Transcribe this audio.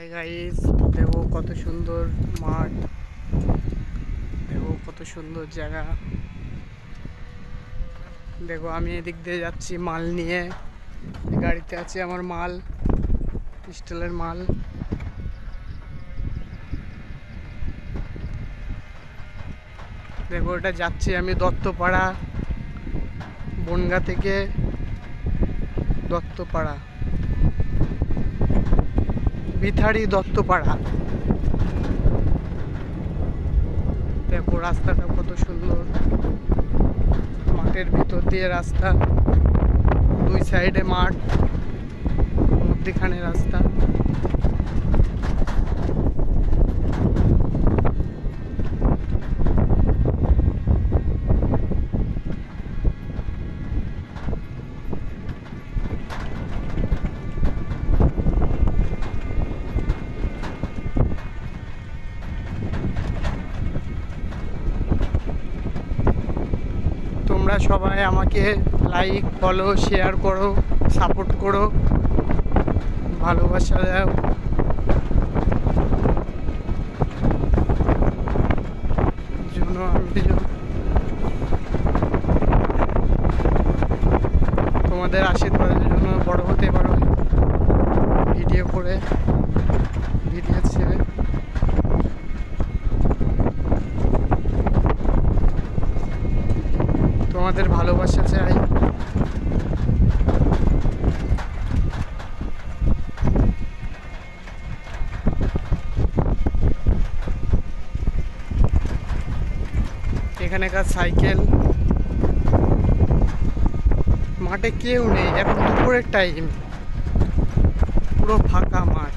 Hi guys, দেখো কত সুন্দর মাঠ, দেখো কত সুন্দর জায়গা। দেখো আমি এদিক দিয়ে যাচ্ছি মাল নিয়ে, গাড়িতে আছে আমার মাল, স্টিলের মাল। দেখো এটা যাচ্ছি আমি দত্তপাড়া, বনগা থেকে দত্তপাড়া, বিথাড়ি দত্তপাড়া। দেখো রাস্তাটা কত সুন্দর, মাঠের ভিতর দিয়ে রাস্তা, দুই সাইডে মাঠ, মধ্যখানে রাস্তা। তোমরা সবাই আমাকে লাইক, ফলো, শেয়ার করো, সাপোর্ট করো, ভালোবাসা দাও। জন্য আমি তোমাদের আশীর্বাদের জন্য বড় হতে পারো, ভিডিও করে, ভিডিও ছেড়ে। তোমাদের ভালোবাসা চাই। এখানকার সাইকেল, মাঠে কেউ নেই, এখন দুপুরের টাইম, পুরো ফাঁকা মাঠ।